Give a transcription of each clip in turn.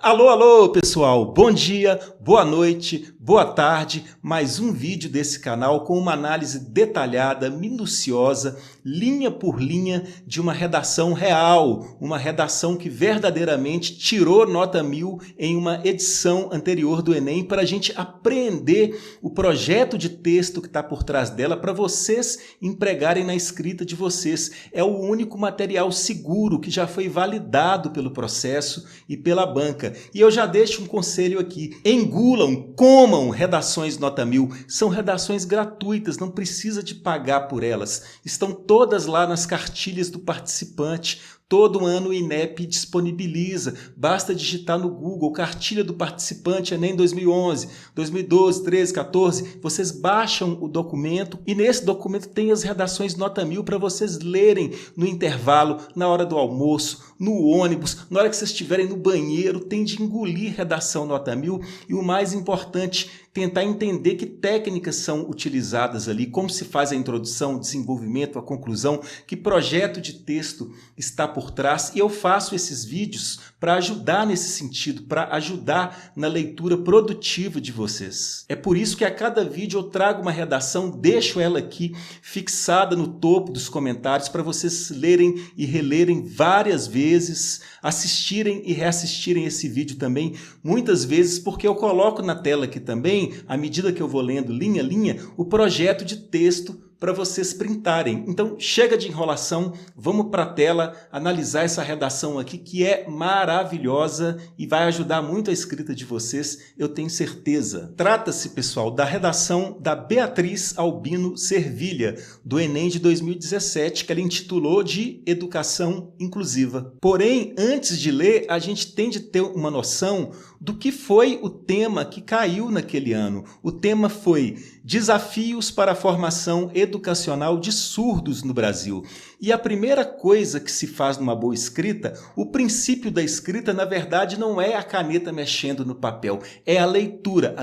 Alô, alô, pessoal! Bom dia, boa noite, boa tarde. Mais um vídeo desse canal com uma análise detalhada, minuciosa, linha por linha de uma redação real, uma redação que verdadeiramente tirou nota 1000 em uma edição anterior do Enem para a gente apreender o projeto de texto que está por trás dela para vocês empregarem na escrita de vocês. É o único material seguro que já foi validado pelo processo e pela banca. E eu já deixo um conselho aqui: engulam, comam redações nota 1000. São redações gratuitas, não precisa de pagar por elas. Estão todas lá nas cartilhas do participante. Todo ano o INEP disponibiliza, basta digitar no Google cartilha do participante Enem 2011, 2012, 13, 14, vocês baixam o documento e nesse documento tem as redações nota 1000 para vocês lerem no intervalo, na hora do almoço, no ônibus, na hora que vocês estiverem no banheiro, tem de engolir redação nota 1000 e o mais importante, tentar entender que técnicas são utilizadas ali, como se faz a introdução, o desenvolvimento, a conclusão, que projeto de texto está por trás. E eu faço esses vídeos para ajudar nesse sentido, para ajudar na leitura produtiva de vocês. É por isso que a cada vídeo eu trago uma redação, deixo ela aqui fixada no topo dos comentários para vocês lerem e relerem várias vezes, assistirem e reassistirem esse vídeo também muitas vezes, porque eu coloco na tela aqui também, à medida que eu vou lendo linha a linha, o projeto de texto para vocês printarem. Então chega de enrolação, vamos para a tela analisar essa redação aqui que é maravilhosa e vai ajudar muito a escrita de vocês, eu tenho certeza. Trata-se, pessoal, da redação da Beatriz Albino Servilha, do Enem de 2017, que ela intitulou de Educação Inclusiva. Porém, antes de ler, a gente tem de ter uma noção do que foi o tema que caiu naquele ano. O tema foi Desafios para a Formação Educacional de Surdos no Brasil. E a primeira coisa que se faz numa boa escrita, o princípio da escrita, na verdade, não é a caneta mexendo no papel, é a leitura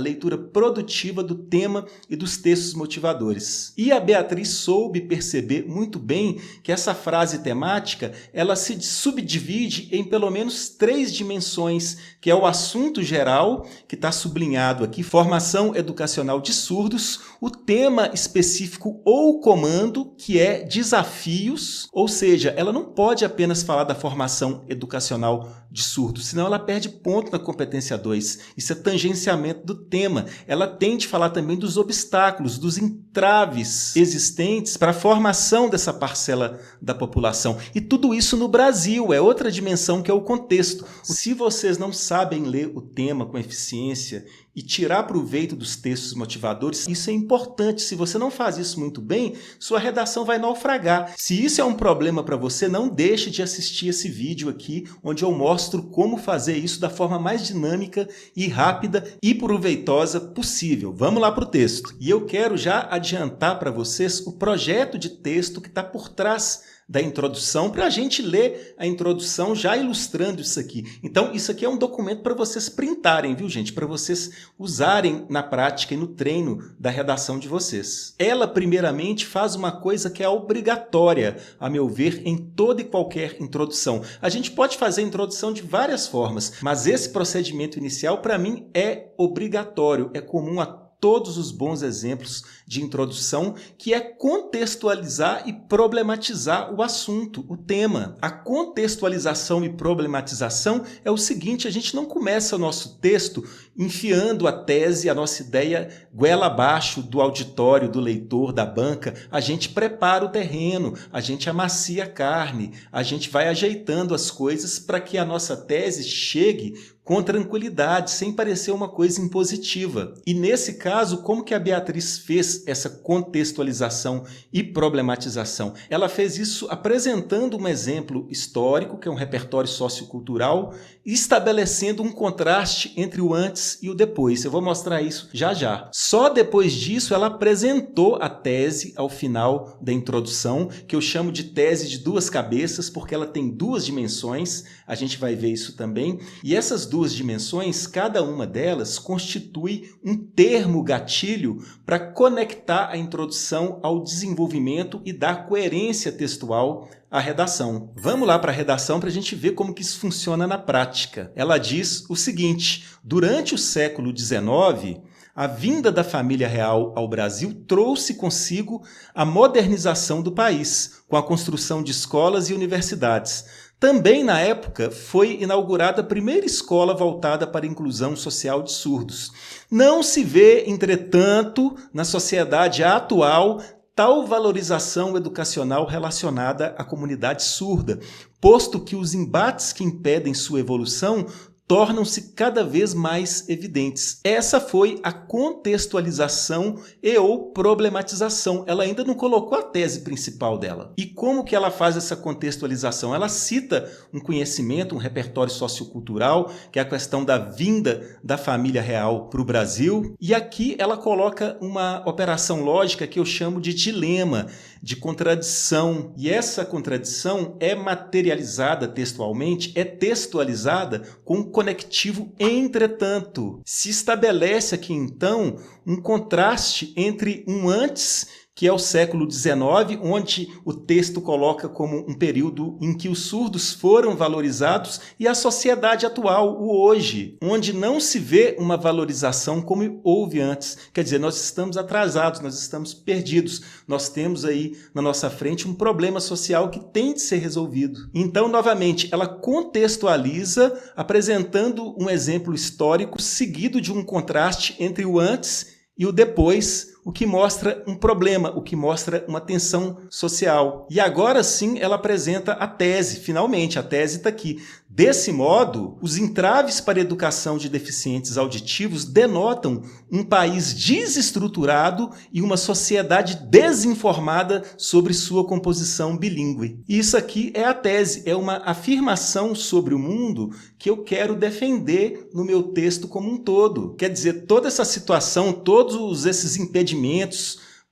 produtiva do tema e dos textos motivadores. E a Beatriz soube perceber muito bem que essa frase temática, ela se subdivide em pelo menos 3 dimensões, que é o assunto geral, que está sublinhado aqui, formação educacional de surdos, o tema específico ou comando, que é desafios, ou seja, ela não pode apenas falar da formação educacional de surdos, senão ela perde ponto na competência 2. Isso é tangenciamento do tema. Ela tem de falar também dos obstáculos, dos entraves existentes para a formação dessa parcela da população. E tudo isso no Brasil, é outra dimensão que é o contexto. Se vocês não sabem ler o tema com eficiência e tirar proveito dos textos motivadores, isso é importante. Se você não faz isso muito bem, sua redação vai naufragar. Se isso é um problema para você, não deixe de assistir esse vídeo aqui, onde eu mostro como fazer isso da forma mais dinâmica e rápida e proveitosa possível. Vamos lá para o texto. E eu quero já adiantar para vocês o projeto de texto que está por trás da introdução, para a gente ler a introdução já ilustrando isso aqui. Então, isso aqui é um documento para vocês printarem, viu, gente? Para vocês usarem na prática e no treino da redação de vocês. Ela, primeiramente, faz uma coisa que é obrigatória, a meu ver, em toda e qualquer introdução. A gente pode fazer a introdução de várias formas, mas esse procedimento inicial, para mim, é obrigatório, é comum a todos os bons exemplos de introdução, que é contextualizar e problematizar o assunto, o tema. A contextualização e problematização é o seguinte: a gente não começa o nosso texto enfiando a tese, a nossa ideia, goela abaixo do auditório, do leitor, da banca. A gente prepara o terreno, a gente amacia a carne, a gente vai ajeitando as coisas para que a nossa tese chegue com tranquilidade, sem parecer uma coisa impositiva. E nesse caso, como que a Beatriz fez essa contextualização e problematização? Ela fez isso apresentando um exemplo histórico, que é um repertório sociocultural, e estabelecendo um contraste entre o antes e o depois. Eu vou mostrar isso já já. Só depois disso ela apresentou a tese ao final da introdução, que eu chamo de tese de duas cabeças, porque ela tem duas dimensões, a gente vai ver isso também, e essas duas duas dimensões, cada uma delas constitui um termo gatilho para conectar a introdução ao desenvolvimento e dar coerência textual à redação. Vamos lá para a redação para a gente ver como que isso funciona na prática. Ela diz o seguinte: durante o século XIX, a vinda da família real ao Brasil trouxe consigo a modernização do país, com a construção de escolas e universidades. Também, na época, foi inaugurada a primeira escola voltada para a inclusão social de surdos. Não se vê, entretanto, na sociedade atual, tal valorização educacional relacionada à comunidade surda, posto que os embates que impedem sua evolução tornam-se cada vez mais evidentes. Essa foi a contextualização e ou problematização. Ela ainda não colocou a tese principal dela. E como que ela faz essa contextualização? Ela cita um conhecimento, um repertório sociocultural, que é a questão da vinda da família real para o Brasil. E aqui ela coloca uma operação lógica que eu chamo de dilema, de contradição. E essa contradição é materializada textualmente, é textualizada com um conectivo entretanto. Se estabelece aqui, então, um contraste entre um antes, que é o século XIX, onde o texto coloca como um período em que os surdos foram valorizados, e a sociedade atual, o hoje, onde não se vê uma valorização como houve antes. Quer dizer, nós estamos atrasados, nós estamos perdidos, nós temos aí na nossa frente um problema social que tem de ser resolvido. Então, novamente, ela contextualiza, apresentando um exemplo histórico seguido de um contraste entre o antes e o depois, o que mostra um problema, o que mostra uma tensão social. E agora sim ela apresenta a tese, finalmente, a tese está aqui. Desse modo, os entraves para a educação de deficientes auditivos denotam um país desestruturado e uma sociedade desinformada sobre sua composição bilíngue. E isso aqui é a tese, é uma afirmação sobre o mundo que eu quero defender no meu texto como um todo. Quer dizer, toda essa situação, todos esses impedimentos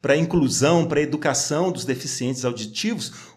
para a inclusão, para a educação dos deficientes auditivos,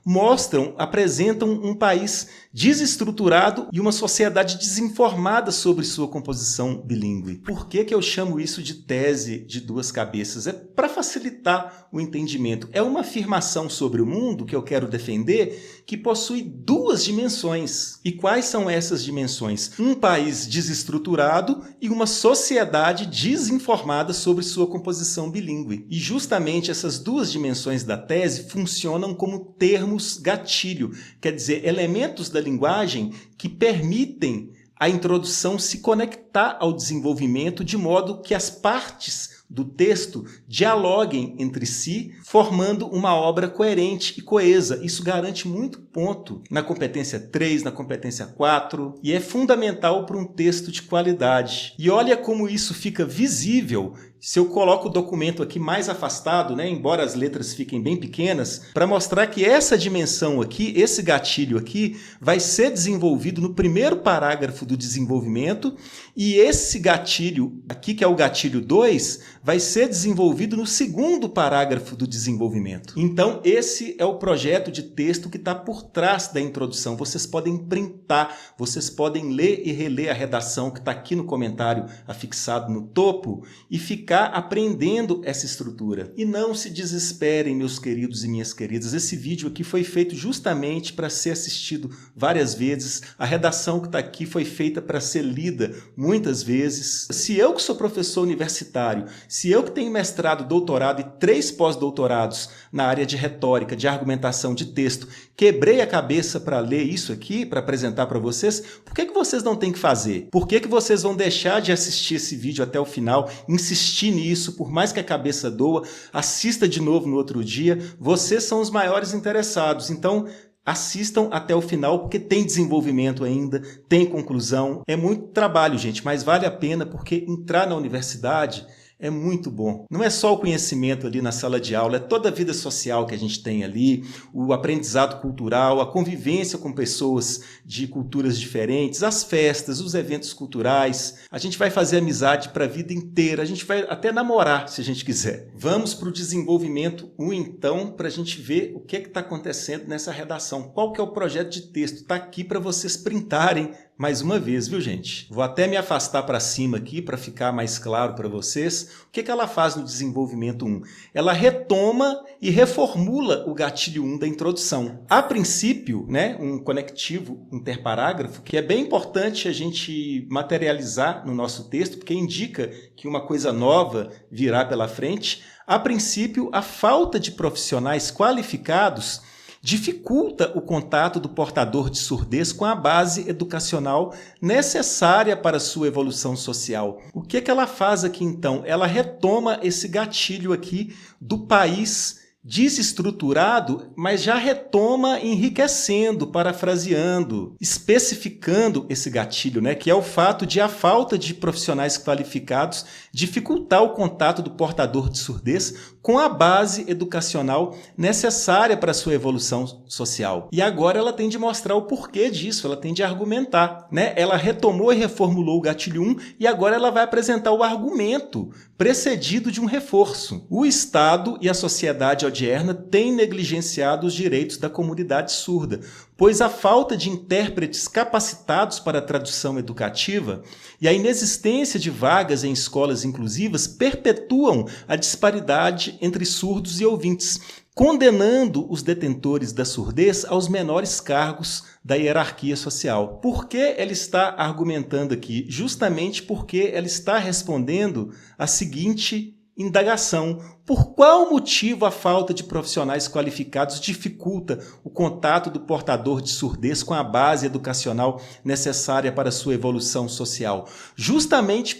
apresentam um país desestruturado e uma sociedade desinformada sobre sua composição bilíngue. Por que eu chamo isso de tese de duas cabeças? É para facilitar o entendimento. É uma afirmação sobre o mundo que eu quero defender que possui duas dimensões. E quais são essas dimensões? Um país desestruturado e uma sociedade desinformada sobre sua composição bilíngue. E justamente essas duas dimensões da tese funcionam como termos gatilho, quer dizer, elementos da linguagem que permitem a introdução se conectar ao desenvolvimento de modo que as partes do texto dialoguem entre si, formando uma obra coerente e coesa. Isso garante muito ponto na competência 3, na competência 4, e é fundamental para um texto de qualidade. E olha como isso fica visível se eu coloco o documento aqui mais afastado, né, embora as letras fiquem bem pequenas, para mostrar que essa dimensão aqui, esse gatilho aqui, vai ser desenvolvido no primeiro parágrafo do desenvolvimento, e esse gatilho aqui, que é o gatilho 2, vai ser desenvolvido no segundo parágrafo do desenvolvimento. Então, esse é o projeto de texto que está por trás da introdução. Vocês podem printar, vocês podem ler e reler a redação que está aqui no comentário afixado no topo e ficar aprendendo essa estrutura. E não se desesperem, meus queridos e minhas queridas. Esse vídeo aqui foi feito justamente para ser assistido várias vezes. A redação que está aqui foi feita para ser lida muitas vezes. Se eu que sou professor universitário, se eu que tenho mestrado, doutorado e 3 pós-doutorados na área de retórica, de argumentação, de texto, quebrei a cabeça para ler isso aqui, para apresentar para vocês, por que vocês não têm que fazer? Por que vocês vão deixar de assistir esse vídeo até o final, insistir nisso, por mais que a cabeça doa, assista de novo no outro dia? Vocês são os maiores interessados, então assistam até o final, porque tem desenvolvimento ainda, tem conclusão. É muito trabalho, gente, mas vale a pena, porque entrar na universidade é muito bom. Não é só o conhecimento ali na sala de aula, é toda a vida social que a gente tem ali, o aprendizado cultural, a convivência com pessoas de culturas diferentes, as festas, os eventos culturais. A gente vai fazer amizade para a vida inteira, a gente vai até namorar, se a gente quiser. Vamos para o desenvolvimento 1, então, para a gente ver o que está acontecendo nessa redação. Qual que é o projeto de texto? Está aqui para vocês printarem mais uma vez, viu, gente? Vou até me afastar para cima aqui para ficar mais claro para vocês. O que ela faz no desenvolvimento 1? Ela retoma e reformula o gatilho 1 da introdução. A princípio, né, um conectivo interparágrafo, que é bem importante a gente materializar no nosso texto, porque indica que uma coisa nova virá pela frente. A princípio, a falta de profissionais qualificados dificulta o contato do portador de surdez com a base educacional necessária para sua evolução social. O que ela faz aqui então? Ela retoma esse gatilho aqui do país desestruturado, mas já retoma enriquecendo, parafraseando, especificando esse gatilho, né, que é o fato de a falta de profissionais qualificados dificultar o contato do portador de surdez com a base educacional necessária para a sua evolução social. E agora ela tem de mostrar o porquê disso, ela tem de argumentar, né? Ela retomou e reformulou o gatilho 1 e agora ela vai apresentar o argumento precedido de um reforço. O Estado e a sociedade odierna têm negligenciado os direitos da comunidade surda, pois a falta de intérpretes capacitados para a tradução educativa e a inexistência de vagas em escolas inclusivas perpetuam a disparidade entre surdos e ouvintes, condenando os detentores da surdez aos menores cargos da hierarquia social. Por que ela está argumentando aqui? Justamente porque ela está respondendo a seguinte indagação: por qual motivo a falta de profissionais qualificados dificulta o contato do portador de surdez com a base educacional necessária para sua evolução social? Justamente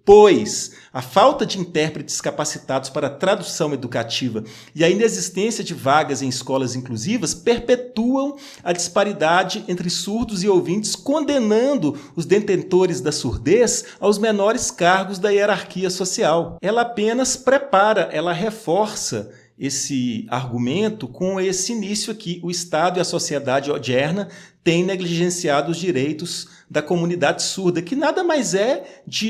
pois a falta de intérpretes capacitados para a tradução educativa e a inexistência de vagas em escolas inclusivas perpetuam a disparidade entre surdos e ouvintes, condenando os detentores da surdez aos menores cargos da hierarquia social. Ela apenas prepara, ela reforça esse argumento com esse início aqui: o Estado e a sociedade odierna têm negligenciado os direitos da comunidade surda, que nada mais é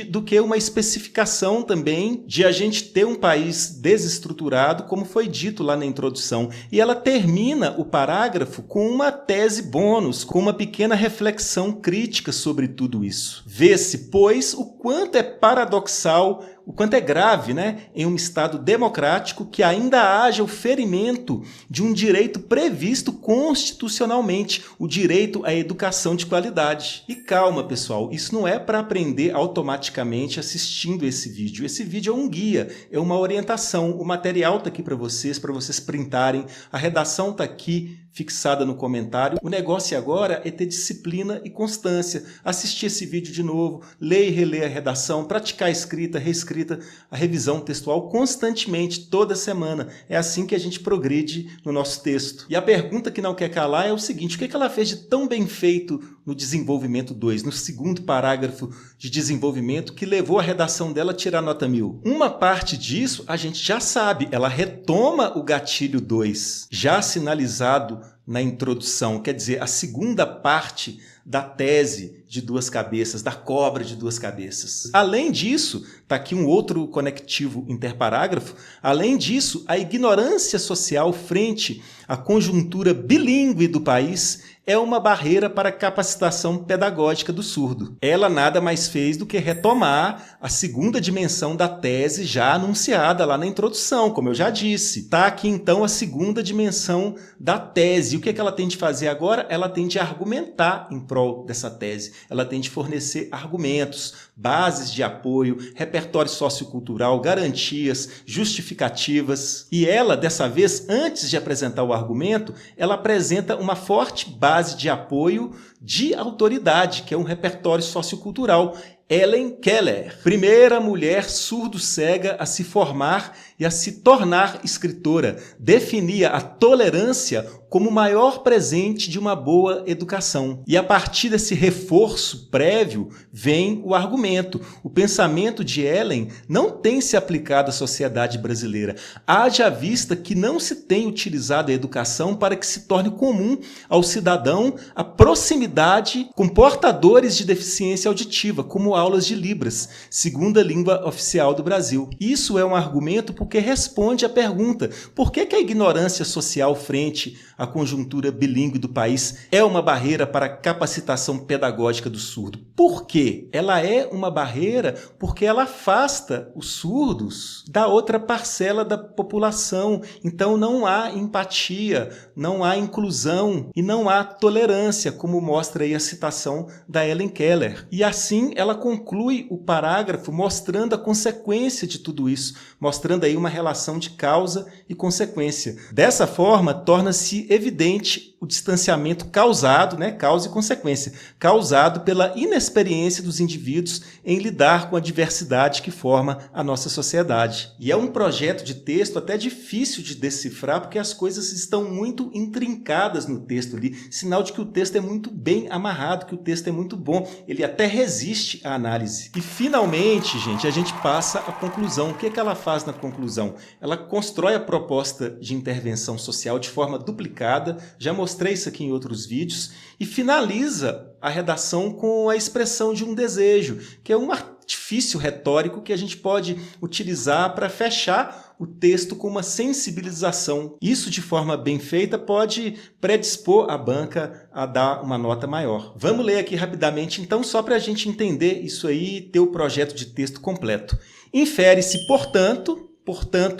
do que uma especificação também de a gente ter um país desestruturado, como foi dito lá na introdução. E ela termina o parágrafo com uma tese bônus, com uma pequena reflexão crítica sobre tudo isso. Vê-se, pois, o quanto é paradoxal, o quanto é grave, né, em um Estado democrático que ainda haja o ferimento de um direito previsto constitucionalmente, o direito à educação de qualidade. E calma, pessoal, isso não é para aprender automaticamente assistindo esse vídeo. Esse vídeo é um guia, é uma orientação. O material está aqui para vocês printarem. A redação está aqui fixada no comentário. O negócio agora é ter disciplina e constância. Assistir esse vídeo de novo, ler e reler a redação, praticar a escrita, reescrita, a revisão textual constantemente, toda semana. É assim que a gente progride no nosso texto. E a pergunta que não quer calar é o seguinte: o que ela fez de tão bem feito no desenvolvimento 2, no segundo parágrafo de desenvolvimento, que levou a redação dela a tirar nota 1000? Uma parte disso a gente já sabe, ela retoma o gatilho 2, já sinalizado na introdução, quer dizer, a segunda parte da tese de duas cabeças, da cobra de duas cabeças. Além disso, está aqui um outro conectivo interparágrafo, além disso, a ignorância social frente à conjuntura bilíngue do país é uma barreira para a capacitação pedagógica do surdo. Ela nada mais fez do que retomar a segunda dimensão da tese já anunciada lá na introdução, como eu já disse. Está aqui então a segunda dimensão da tese. E o que ela tem de fazer agora? Ela tem de argumentar em prol dessa tese. Ela tem de fornecer argumentos, bases de apoio, repertório sociocultural, garantias, justificativas. E ela, dessa vez, antes de apresentar o argumento, ela apresenta uma forte base de apoio de autoridade, que é um repertório sociocultural. Helen Keller, primeira mulher surdo-cega a se formar e a se tornar escritora, definia a tolerância como o maior presente de uma boa educação. E a partir desse reforço prévio vem o argumento. O pensamento de Helen não tem se aplicado à sociedade brasileira. Haja vista que não se tem utilizado a educação para que se torne comum ao cidadão a proximidade com portadores de deficiência auditiva, como aulas de Libras, segunda língua oficial do Brasil. Isso é um argumento porque responde à pergunta: por que a ignorância social frente à conjuntura bilíngue do país é uma barreira para a capacitação pedagógica do surdo? Por quê? Ela é uma barreira porque ela afasta os surdos da outra parcela da população. Então não há empatia, não há inclusão e não há tolerância, como mostra aí a citação da Helen Keller. E assim ela conclui o parágrafo mostrando a consequência de tudo isso, mostrando aí uma relação de causa e consequência. Dessa forma, torna-se evidente o distanciamento causado, causa e consequência, causado pela inexperiência dos indivíduos em lidar com a diversidade que forma a nossa sociedade. E é um projeto de texto até difícil de decifrar, porque as coisas estão muito intrincadas no texto ali, sinal de que o texto é muito bem amarrado, que o texto é muito bom, ele até resiste à análise. E finalmente, gente, a gente passa à conclusão. O que ela faz na conclusão? Ela constrói a proposta de intervenção social de forma duplicada, já mostrei isso aqui em outros vídeos, e finaliza a redação com a expressão de um desejo, que é um artifício retórico que a gente pode utilizar para fechar o texto com uma sensibilização. Isso, de forma bem feita, pode predispor a banca a dar uma nota maior. Vamos ler aqui rapidamente, então, só para a gente entender isso aí e ter o projeto de texto completo. Infere-se, portanto,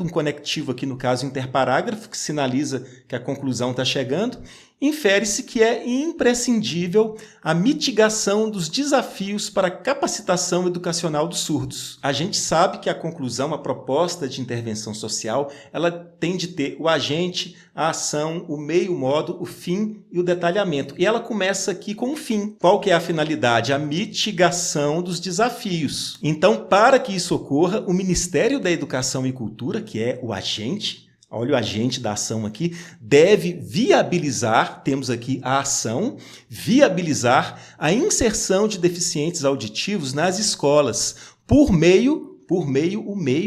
um conectivo aqui, no caso interparágrafo, que sinaliza que a conclusão está chegando, infere-se que é imprescindível a mitigação dos desafios para a capacitação educacional dos surdos. A gente sabe que a conclusão, a proposta de intervenção social, ela tem de ter o agente, a ação, o meio, o modo, o fim e o detalhamento. E ela começa aqui com o fim. Qual que é a finalidade? A mitigação dos desafios. Então, para que isso ocorra, o Ministério da Educação e Cultura, que é o agente, olha o agente da ação aqui, deve viabilizar, temos aqui a ação, viabilizar a inserção de deficientes auditivos nas escolas por meio,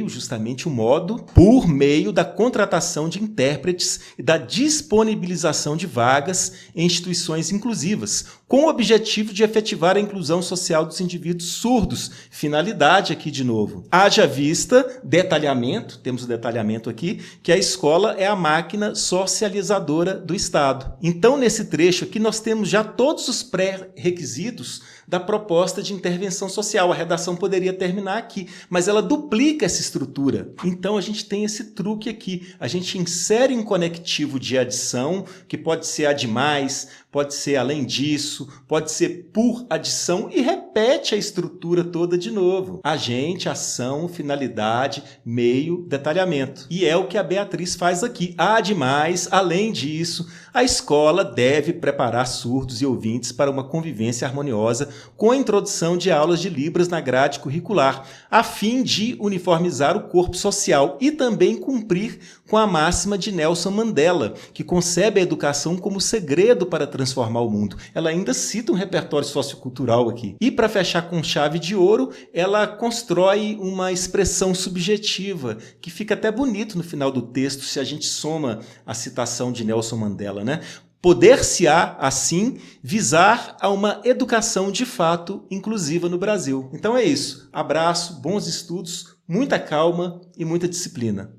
justamente o modo, por meio da contratação de intérpretes e da disponibilização de vagas em instituições inclusivas, com o objetivo de efetivar a inclusão social dos indivíduos surdos. Finalidade aqui de novo. Haja vista, detalhamento, temos o detalhamento aqui, que a escola é a máquina socializadora do Estado. Então, nesse trecho aqui, nós temos já todos os pré-requisitos da proposta de intervenção social. A redação poderia terminar aqui, mas ela duplica essa estrutura. Então, a gente tem esse truque aqui. A gente insere um conectivo de adição, que pode ser ademais, pode ser além disso, pode ser por adição e repete a estrutura toda de novo. Agente, ação, finalidade, meio, detalhamento. E é o que a Beatriz faz aqui. Ademais, além disso, a escola deve preparar surdos e ouvintes para uma convivência harmoniosa com a introdução de aulas de Libras na grade curricular, a fim de uniformizar o corpo social e também cumprir com a máxima de Nelson Mandela, que concebe a educação como segredo para transformar o mundo. Ela ainda cita um repertório sociocultural aqui. E para fechar com chave de ouro, ela constrói uma expressão subjetiva, que fica até bonito no final do texto, se a gente soma a citação de Nelson Mandela, Poder-se-á, assim, visar a uma educação de fato inclusiva no Brasil. Então é isso. Abraço, bons estudos, muita calma e muita disciplina.